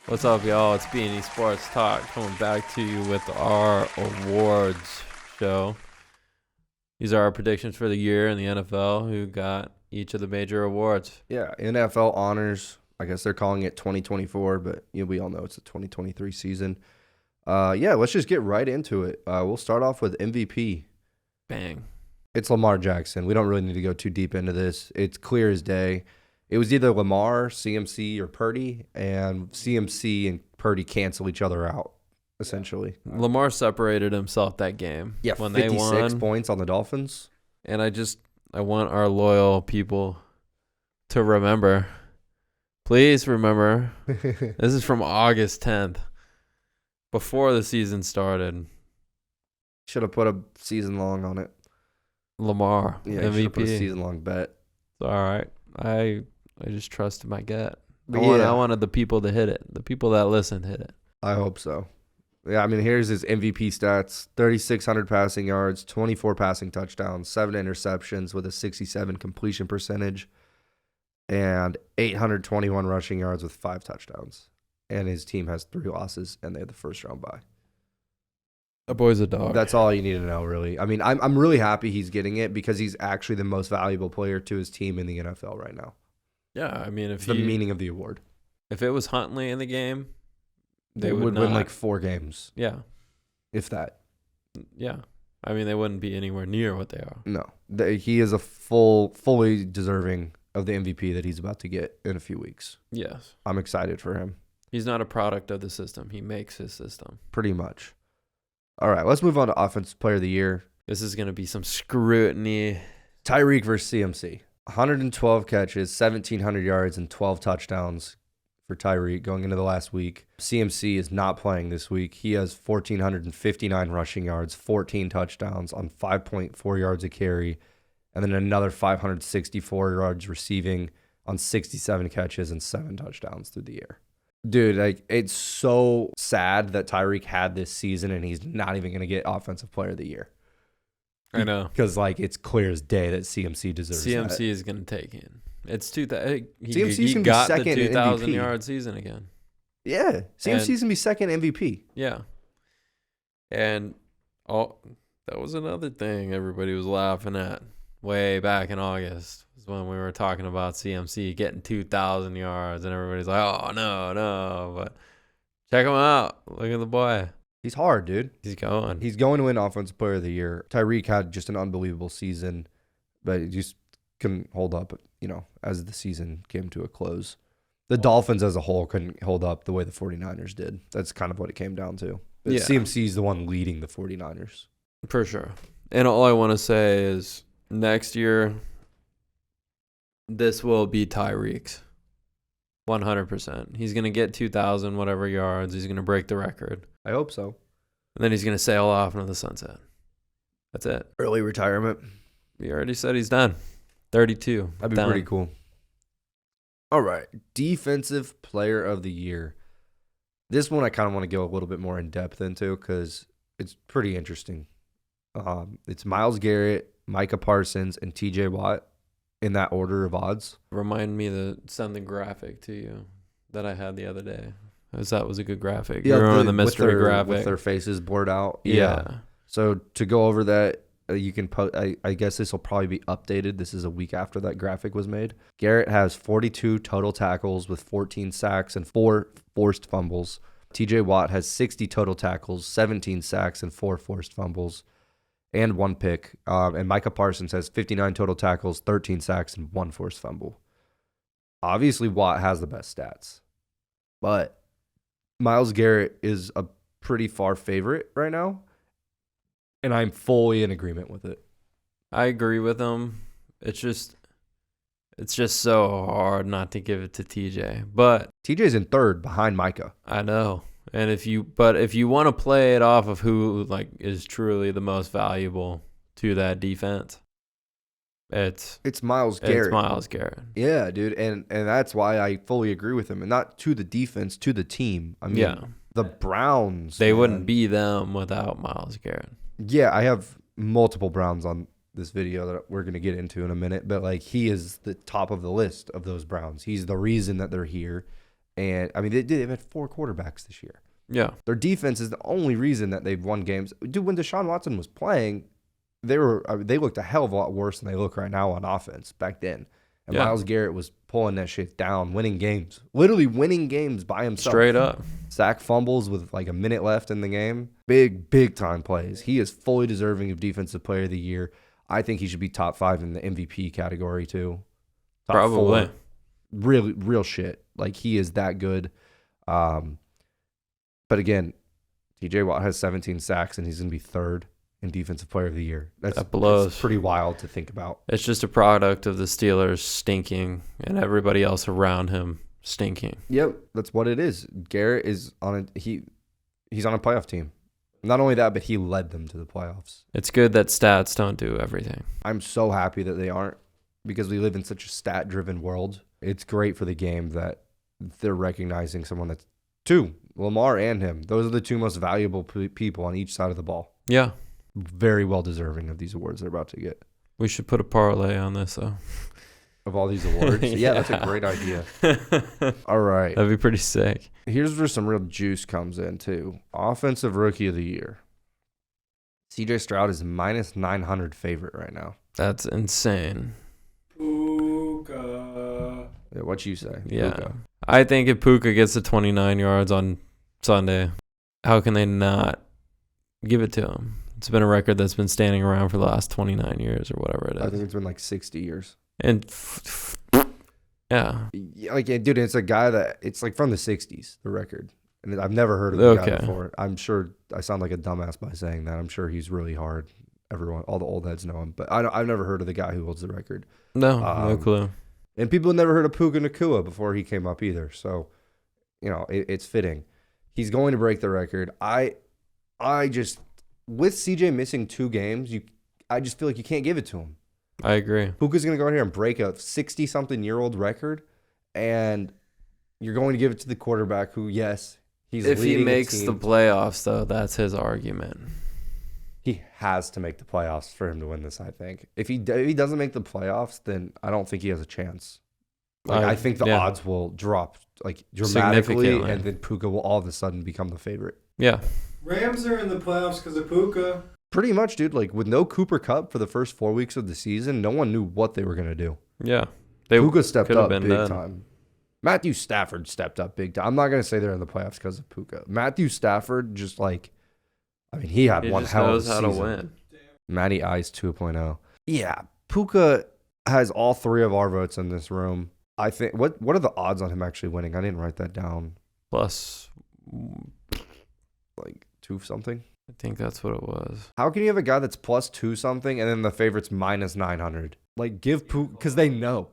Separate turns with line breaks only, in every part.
What's up, y'all? It's B&E Sports Talk coming back to you with our awards show. These are our predictions for the year in the NFL, who got each of the major awards.
Yeah, NFL honors. I guess they're calling it 2024, but we all know it's the 2023 season. Let's just get right into it. We'll start off with MVP.
Bang.
It's Lamar Jackson. We don't really need to go too deep into this. It's clear as day. It was either Lamar, CMC, or Purdy, and CMC and Purdy cancel each other out, essentially.
Lamar separated himself that game.
Yeah,
when
56
they won,
points on the Dolphins.
And I want our loyal people to remember. Please remember, this is from August 10th, before the season started.
Should have put a season long on it.
Lamar,
Yeah, should have put a
MVP.
season long bet.
It's all right. I just trusted my gut.
But
I wanted the people to hit it. The people that listen hit it.
I hope so. Yeah, I mean, here's his MVP stats. 3,600 passing yards, 24 passing touchdowns, 7 interceptions with a 67 completion percentage, and 821 rushing yards with 5 touchdowns. And his team has 3 losses, and they have the first-round bye.
That boy's a dog.
That's all you need to know, really. I mean, I'm really happy he's getting it because he's actually the most valuable player to his team in the NFL right now.
Yeah, I mean,
It's the meaning of the award.
If it was Huntley in the game,
They would win like 4 games,
yeah,
if that.
yeah. I mean, they wouldn't be anywhere near what they are.
No, he is a fully deserving of the MVP that he's about to get in a few weeks.
Yes,
I'm excited for him.
he's not a product of the system. He makes his system.
Pretty much. All right, let's move on to Offensive Player of the Year.
This is going to be some scrutiny.
Tyreek versus CMC. 112 catches, 1,700 yards, and 12 touchdowns for Tyreek going into the last week. CMC is not playing this week. He has 1,459 rushing yards, 14 touchdowns on 5.4 yards a carry, and then another 564 yards receiving on 67 catches and 7 touchdowns through the air. Dude, like, it's so sad that Tyreek had this season and he's not even going to get Offensive Player of the Year.
I know.
Because, like, it's clear as day that CMC deserves
CMC
that.
is going to take it. It's CMC's
CMC's
he
gonna be
got
second
the
in
2,000
MVP.
yard season again.
Yeah, CMC's going to be second MVP.
Yeah. And that was another thing everybody was laughing at way back in August, was when we were talking about CMC getting 2,000 yards, and everybody's like, oh, no. But check him out. Look at the boy.
He's hard, dude.
He's going.
He's going to win Offensive Player of the Year. Tyreek had just an unbelievable season, but he just couldn't hold up, as the season came to a close. The Dolphins as a whole couldn't hold up the way the 49ers did. That's kind of what it came down to. But
Yeah.
CMC is the one leading the 49ers.
For sure. And all I want to say is next year, this will be Tyreek's. 100%. He's going to get 2,000 whatever yards. He's going to break the record.
I hope so.
And then he's going to sail off into the sunset. That's it.
Early retirement.
We already said he's done. 32.
That'd be
Done.
pretty cool. All right. Defensive Player of the Year. This one I kind of want to go a little bit more in depth into because it's pretty interesting. It's Myles Garrett, Micah Parsons, and TJ Watt in that order of odds.
Remind me to send the graphic to you that I had the other day. Because that was a good graphic.
Yeah,
You remember the mystery graphic?
with their faces blurred out.
Yeah.
So to go over that, you can post. I guess this will probably be updated. This is a week after that graphic was made. Garrett has 42 total tackles with 14 sacks and 4 forced fumbles. TJ Watt has 60 total tackles, 17 sacks, and 4 forced fumbles, and 1 pick. And Micah Parsons has 59 total tackles, 13 sacks, and 1 forced fumble. Obviously, Watt has the best stats, but Myles Garrett is a pretty far favorite right now, and I'm fully in agreement with it.
I agree with him. It's just so hard not to give it to TJ. But
TJ's in third behind Micah.
I know. And if you want to play it off of who is truly the most valuable to that defense, it's
Myles Garrett.
It's Myles Garrett.
Yeah, dude, and that's why I fully agree with him, and not to the defense, to the team. I mean, the Browns.
They wouldn't be them without Myles Garrett.
Yeah, I have multiple Browns on this video that we're going to get into in a minute, but he is the top of the list of those Browns. He's the reason that they're here, And, I mean, they've had 4 quarterbacks this year.
Yeah.
Their defense is the only reason that they've won games. Dude, when Deshaun Watson was playing, they looked a hell of a lot worse than they look right now on offense back then. And
Yeah.
Myles Garrett was pulling that shit down, winning games. Literally winning games by himself.
Straight up.
Sack fumbles with like a minute left in the game. Big time plays. He is fully deserving of Defensive Player of the Year. I think he should be top 5 in the MVP category too. Top
Probably.
4. Really, real shit. Like, he is that good. But again, TJ Watt has 17 sacks, and he's going to be 3rd in Defensive Player of the Year.
That blows.
That's pretty wild to think about.
It's just a product of the Steelers stinking and everybody else around him stinking.
Yep, that's what it is. Garrett is he's on a playoff team. Not only that, but he led them to the playoffs.
It's good that stats don't do everything.
I'm so happy that they aren't, because we live in such a stat-driven world. It's great for the game that they're recognizing someone that's 2, Lamar and him. Those are the 2 most valuable people on each side of the ball.
Yeah.
Very well deserving of these awards they're about to get.
We should put a parlay on this, though.
Of all these awards? Yeah, that's a great idea. All right.
That'd be pretty sick.
Here's where some real juice comes in, too. Offensive Rookie of the Year. CJ Stroud is minus 900 favorite right now.
That's insane.
Puka. Yeah, what you say?
Yeah.
Puka.
I think if Puka gets to 29 yards on Sunday, how can they not give it to him? It's been a record that's been standing around for the last 29 years or whatever it is.
I think it's been like 60 years.
And yeah.
Like, dude, it's a guy that it's like from the 60s, the record. And I've never heard of the guy before. I'm sure I sound like a dumbass by saying that. I'm sure he's really hard. Everyone, all the old heads know him. But I've never heard of the guy who holds the record.
No, no clue.
And people never heard of Puka Nacua before he came up either. So, it's fitting. He's going to break the record. I just, with CJ missing 2 games, I just feel like you can't give it to him.
I agree.
Puka's going to go out here and break a 60-something-year-old record, and you're going to give it to the quarterback who, yes, he's
if
leading
he makes
the
the
team.
playoffs, though, that's his argument.
He has to make the playoffs for him to win this, I think. If he doesn't make the playoffs, then I don't think he has a chance. I think the odds will drop like dramatically, and then Puka will all of a sudden become the favorite.
Yeah.
Rams are in the playoffs because of Puka.
Pretty much, dude. Like, with no Cooper Kupp for the first 4 weeks of the season, no one knew what they were going to do.
Yeah.
Puka stepped up big time. Matthew Stafford stepped up big time. I'm not going to say they're in the playoffs because of Puka. Matthew Stafford he had one hell of a season. He just knows how to win. Matty Ice 2.0. Yeah, Puka has all 3 of our votes in this room. I think, what are the odds on him actually winning? I didn't write that down.
Plus,
like 2 something?
I think that's what it was.
How can you have a guy that's plus 2 something and then the favorite's minus 900? Like, give Puka, because they know.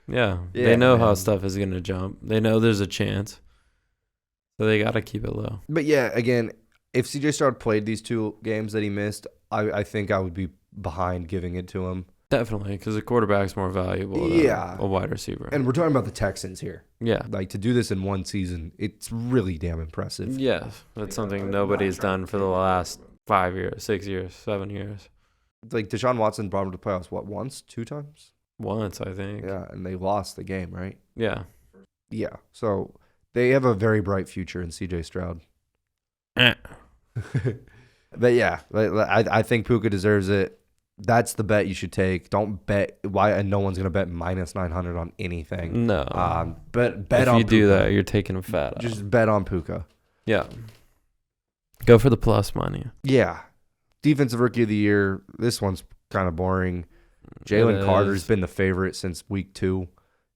Yeah, they know how stuff is going to jump. They know there's a chance. So they got to keep it low.
But yeah, again, if CJ Stroud played these 2 games that he missed, I think I would be behind giving it to him.
Definitely, because the quarterback's more valuable than a wide receiver.
And we're talking about the Texans here.
Yeah.
Like, to do this in one season, it's really damn impressive.
Yeah, that's something nobody's done for the last 5 years, 6 years, 7 years.
Like, Deshaun Watson brought him to playoffs, once? 2 times?
Once, I think.
Yeah, and they lost the game, right?
Yeah.
Yeah, so they have a very bright future in CJ Stroud. But yeah, I think Puka deserves it. That's the bet you should take. Don't bet and no one's gonna bet minus 900 on anything.
No.
But bet
if
on
you do
Puka.
that, you're taking a fat.
Just bet on Puka.
Yeah. Go for the plus money.
Yeah. Defensive Rookie of the Year. This one's kind of boring. Jalen Carter's been the favorite since week 2.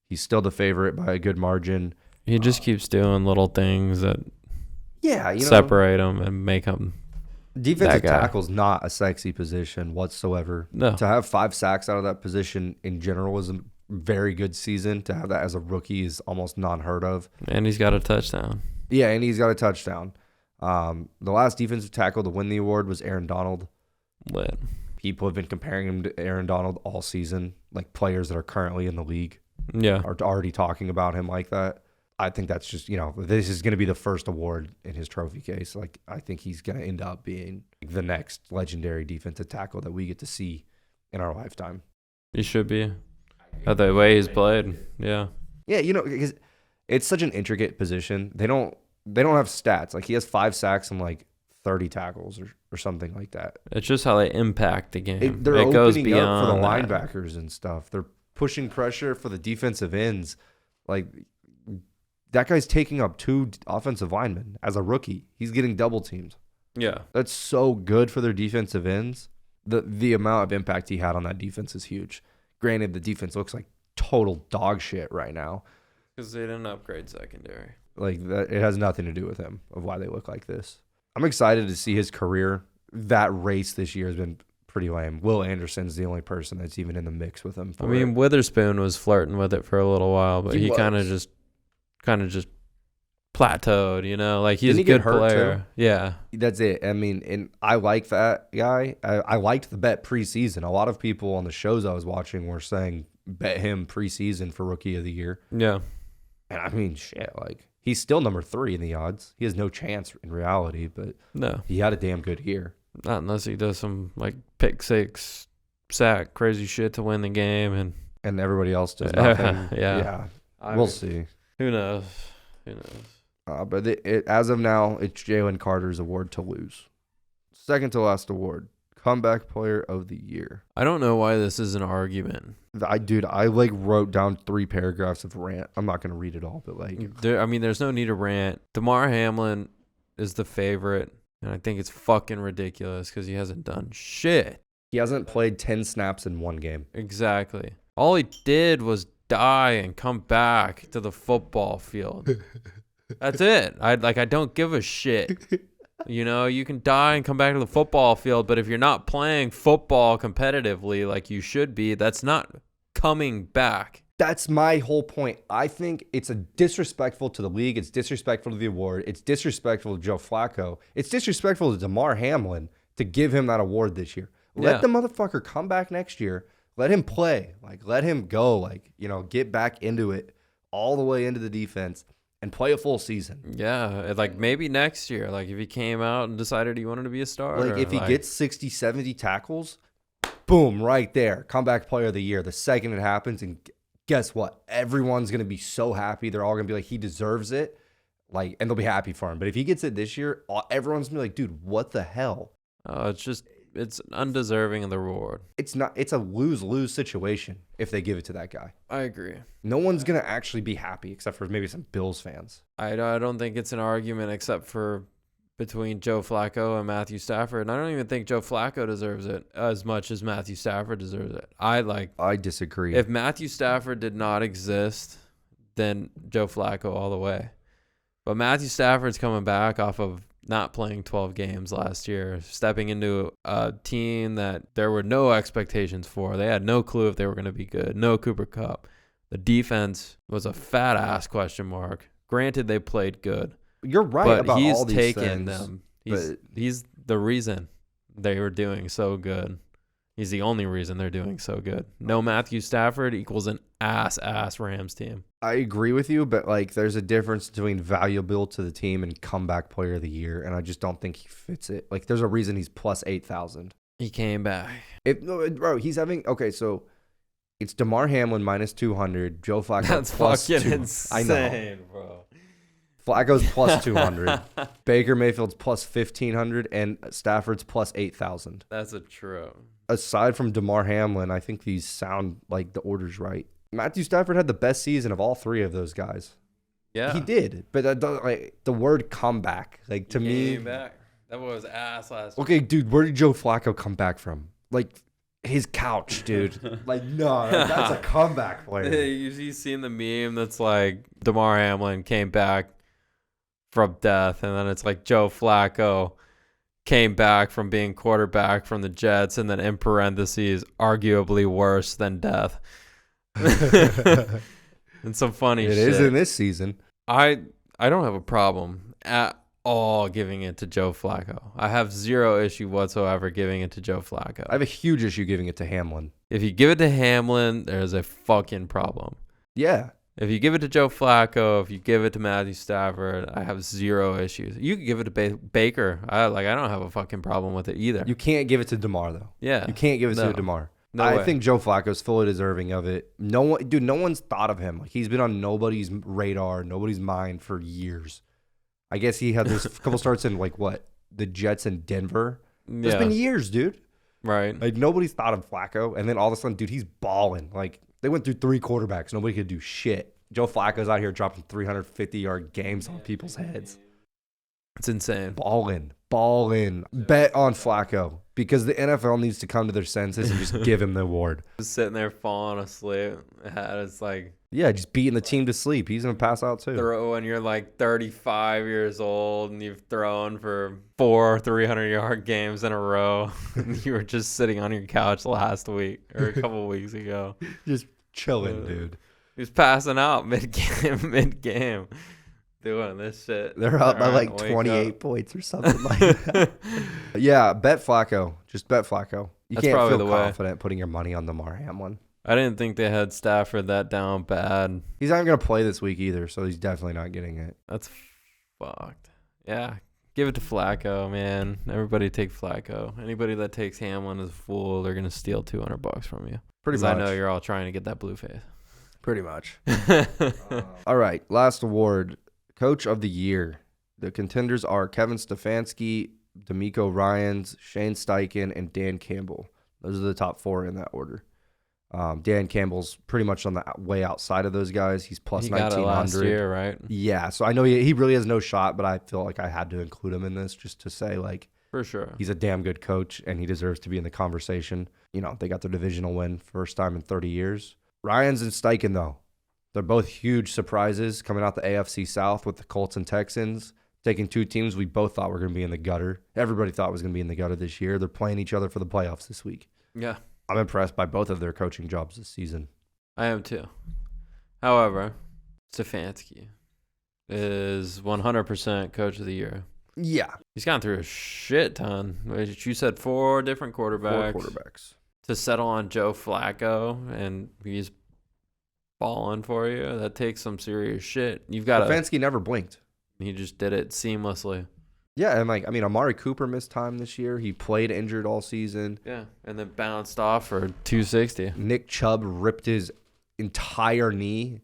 He's still the favorite by a good margin.
He just keeps doing little things that separate him and make him.
Defensive tackle's not a sexy position whatsoever.
No.
To have 5 sacks out of that position in general is a very good season. To have that as a rookie is almost non-heard of.
And he's got a touchdown.
Yeah, and he's got a touchdown. The last defensive tackle to win the award was Aaron Donald.
Lit.
People have been comparing him to Aaron Donald all season. Like, players that are currently in the league are already talking about him like that. I think that's just, this is going to be the first award in his trophy case. Like, I think he's going to end up being the next legendary defensive tackle that we get to see in our lifetime.
He should be. By the way he's played. Yeah.
Yeah, because It's such an intricate position. They don't have stats. Like he has 5 sacks and like 30 tackles or something like that.
It's just how they impact the game.
They're
it goes
opening up for the
beyond that.
linebackers and stuff. They're pushing pressure for the defensive ends. Like that guy's taking up 2 offensive linemen as a rookie. He's getting double teamed.
Yeah.
That's so good for their defensive ends. The amount of impact he had on that defense is huge. Granted, the defense looks like total dog shit right now.
Because they didn't upgrade secondary.
Like that, it has nothing to do with him of why they look like this. I'm excited to see his career. That race this year has been pretty lame. Will Anderson's the only person that's even in the mix with him.
I mean, Witherspoon was flirting with it for a little while, but he kind of just plateaued, you know? Like he's a good player. Too?
Yeah. That's it. I mean, and I like that guy. I liked the bet preseason. A lot of people on the shows I was watching were saying bet him preseason for rookie of the year.
Yeah.
And I mean, shit, like he's still number 3 in the odds. He has no chance in reality, but
no,
he had a damn good year.
Not unless he does some like pick 6, sack, crazy shit to win the game,
and everybody else does nothing.
Yeah.
We'll see.
Who knows?
But as of now, it's Jalen Carter's award to lose. Second to last award, comeback player of the year.
I don't know why this is an argument.
I like wrote down 3 paragraphs of rant. I'm not going to read it all, but like.
There's no need to rant. Damar Hamlin is the favorite, and I think it's fucking ridiculous because he hasn't done shit.
He hasn't played 10 snaps in 1 game.
Exactly. All he did was die and come back to the football field. That's it. I don't give a shit. You know, you can die and come back to the football field, but if you're not playing football competitively like you should be, that's not coming back.
That's my whole point. I think it's disrespectful to the league. It's disrespectful to the award. It's disrespectful to Joe Flacco. It's disrespectful to Damar Hamlin to give him that award this year. Let the motherfucker come back next year. Let him play. Like, let him go. Like, you know, get back into it all the way into the defense and play a full season.
Yeah, like maybe next year, like if he came out and decided he wanted to be a starter.
Like if he gets 60, 70 tackles, boom, right there. Comeback player of the year. The second it happens, and guess what? Everyone's going to be so happy. They're all going to be like, he deserves it. Like, and they'll be happy for him. But if he gets it this year, everyone's going to be like, dude, what the hell?
It's undeserving of the reward.
It's not. It's a lose-lose situation if they give it to that guy.
I agree.
No one's going to actually be happy except for maybe some Bills fans.
I don't think it's an argument except for between Joe Flacco and Matthew Stafford. And I don't even think Joe Flacco deserves it as much as Matthew Stafford deserves it. I
disagree.
If Matthew Stafford did not exist, then Joe Flacco all the way. But Matthew Stafford's coming back off of not playing 12 games last year, stepping into a team that there were no expectations for. They had no clue if they were going to be good. No Cooper Kupp. The defense was a fat ass question mark. Granted, they played good.
You're right,
but
about
he's
all these
taken
things,
them. He's the reason they were doing so good. He's the only reason they're doing so good. No Matthew Stafford equals an ass Rams team.
I agree with you, but like there's a difference between valuable to the team and comeback player of the year, and I just don't think he fits it. Like there's a reason he's plus 8,000.
He came back.
Bro, he's having so it's Damar Hamlin minus 200, Joe Flacco
That's
plus
fucking
2.
insane,
I know.
bro.
Flacco's plus 200, Baker Mayfield's plus 1,500, and Stafford's plus 8,000.
That's a true.
Aside from Damar Hamlin, I think these sound like the order's right. Matthew Stafford had the best season of all 3 of those guys.
Yeah,
he did. But the word comeback, like to me,
came back. That was ass last.
Okay, dude, where did Joe Flacco come back from? Like his couch, dude. Like no, that's a comeback player.
You've seen the meme that's like Damar Hamlin came back from death, and then it's like Joe Flacco came back from being quarterback from the Jets, and then in parentheses, arguably worse than death. And some funny shit. It is
in this season.
I don't have a problem at all giving it to Joe Flacco. I have zero issue whatsoever giving it to Joe Flacco.
I have a huge issue giving it to Hamlin.
If you give it to Hamlin, there's a fucking problem.
Yeah.
If you give it to Joe Flacco, if you give it to Matthew Stafford, I have zero issues. You can give it to Baker. I don't have a fucking problem with it either.
You can't give it to Damar though.
Yeah.
You can't give it to Damar.
No
I
way.
think Joe Flacco's fully deserving of it. No one's thought of him. Like, he's been on nobody's radar, nobody's mind for years. I guess he had this couple starts in the Jets in Denver. It's been years, dude.
Right.
Like, nobody's thought of Flacco, and then all of a sudden, dude, he's balling. Like, they went through 3 quarterbacks, nobody could do shit. Joe Flacco's out here dropping 350-yard games on people's heads.
It's insane.
Balling. Bet on Flacco because the NFL needs to come to their senses and just give him the award.
Just sitting there falling asleep. It's like
Yeah, just beating the team to sleep. He's going to pass out too.
throw when you're like 35 years old and you've thrown for 4 300-yard games in a row. And you were just sitting on your couch last week or a couple weeks ago.
Just chilling, dude.
He was passing out mid-game. Doing this shit.
They're up by like 28 points or something like that. Yeah, bet Flacco. Just bet Flacco.
That's
Can't
probably
feel
the way.
confident putting your money on Damar Hamlin.
I didn't think they had Stafford that down bad.
He's not going to play this week either, so he's definitely not getting it.
That's fucked. Yeah. Give it to Flacco, man. Everybody take Flacco. Anybody that takes Hamlin is a fool. They're going to steal $200 from you.
Pretty
'Cause
much.
I know you're all trying to get that blue face.
Pretty much. All right, last award. Coach of the Year. The contenders are Kevin Stefanski, D'Amico Ryans, Shane Steichen, and Dan Campbell. Those are the top 4 in that order. Dan Campbell's pretty much on the way outside of those guys. He's plus
He got it
1,900.
last year, right?
Yeah, so I know he really has no shot, but I feel like I had to include him in this just to say, like,
For sure.
he's a damn good coach, and he deserves to be in the conversation. You know, they got their divisional win first time in 30 years. Ryans and Steichen, though, they're both huge surprises coming out the AFC South with the Colts and Texans, taking 2 teams we both thought were going to be in the gutter. Everybody thought was going to be in the gutter this year. They're playing each other for the playoffs this week.
Yeah.
I'm impressed by both of their coaching jobs this season.
I am too. However, Stefanski is 100% coach of the year.
Yeah.
He's gone through a shit ton. Which you said 4 different quarterbacks.
4 quarterbacks.
To settle on Joe Flacco and he's balling for you, that takes some serious shit. You've got
Stefanski never blinked.
He just did it seamlessly.
Yeah, and Amari Cooper missed time this year. He played injured all season.
Yeah, and then bounced off for 260.
Nick Chubb ripped his entire knee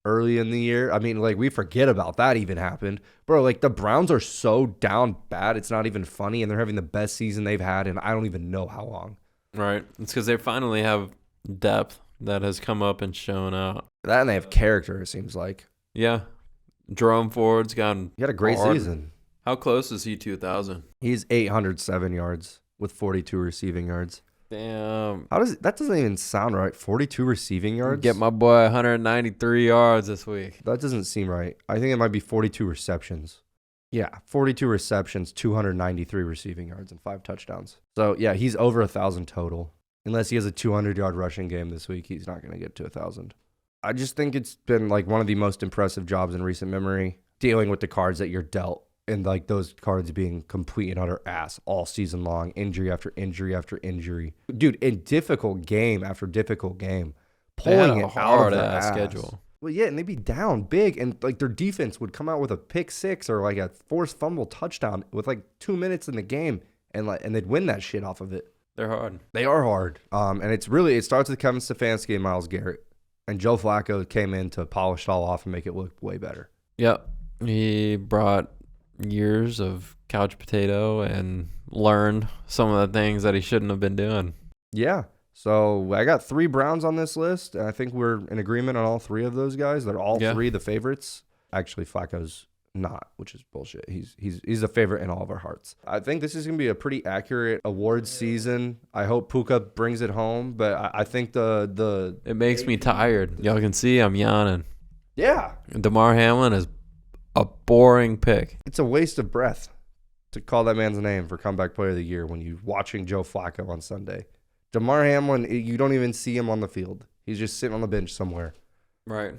early in the year. We forget about that even happened. Bro, the Browns are so down bad, it's not even funny, and they're having the best season they've had in I don't even know how long.
Right. It's because they finally have depth that has come up and shown out.
That and they have character, it seems like.
Yeah. Jerome Ford's gotten
He had a great
hard.
season.
How close is he 2,000?
He's 807 yards with 42 receiving yards.
Damn.
That doesn't even sound right. 42 receiving yards?
Get my boy 193 yards this week.
That doesn't seem right. I think it might be 42 receptions. Yeah, 42 receptions, 293 receiving yards, and 5 touchdowns. So, yeah, he's over 1,000 total. Unless he has a 200-yard rushing game this week, he's not going to get to 1,000. I just think it's been one of the most impressive jobs in recent memory, dealing with the cards that you're dealt, and those cards being complete and utter ass all season long, injury after injury after injury. Dude, in difficult game after difficult game, pulling it out of their ass.
Schedule.
Well, yeah, and they'd be down big, and their defense would come out with a pick 6 or a forced fumble touchdown with 2 minutes in the game, and they'd win that shit off of it.
They're hard.
They are hard. And it starts with Kevin Stefanski and Myles Garrett, and Joe Flacco came in to polish it all off and make it look way better.
Yep. He brought years of couch potato and learned some of the things that he shouldn't have been doing.
Yeah. So I got 3 Browns on this list, and I think we're in agreement on all 3 of those guys. They're all 3 the favorites. Actually, Flacco's not, which is bullshit. He's a favorite in all of our hearts. I think this is going to be a pretty accurate awards season. I hope Puka brings it home, but I think
It makes me tired. Y'all can see I'm yawning.
Yeah.
Damar Hamlin is a boring pick.
It's a waste of breath to call that man's name for comeback player of the year when you're watching Joe Flacco on Sunday. Damar Hamlin, you don't even see him on the field. He's just sitting on the bench somewhere.
Right.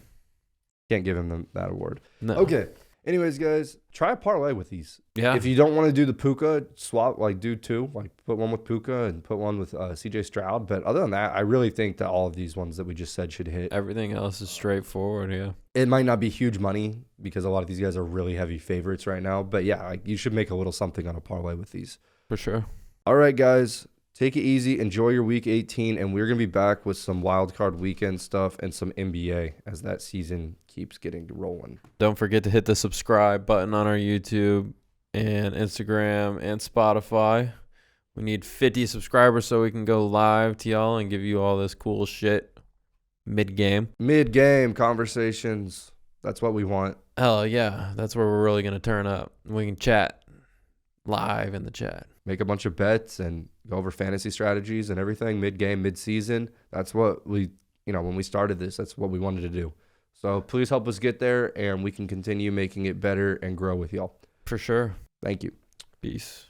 Can't give him that award.
No.
Okay. Anyways, guys, try a parlay with these.
Yeah.
If you don't want to do the Puka, swap, do 2. Put one with Puka and put one with CJ Stroud. But other than that, I really think that all of these ones that we just said should hit.
Everything else is straightforward, yeah.
It might not be huge money because a lot of these guys are really heavy favorites right now. But yeah, you should make a little something on a parlay with these.
For sure.
All right, guys. Take it easy. Enjoy your week 18. And we're going to be back with some wild card weekend stuff and some NBA as that season keeps getting rolling.
Don't forget to hit the subscribe button on our YouTube and Instagram and Spotify. We need 50 subscribers so we can go live to y'all and give you all this cool shit mid-game.
Mid-game conversations. That's what we want.
Hell yeah. That's where we're really going to turn up. We can chat live in the chat.
Make a bunch of bets and go over fantasy strategies and everything. Mid-game, mid-season. That's what we, when we started this, that's what we wanted to do. So please help us get there and we can continue making it better and grow with y'all.
For sure.
Thank you.
Peace.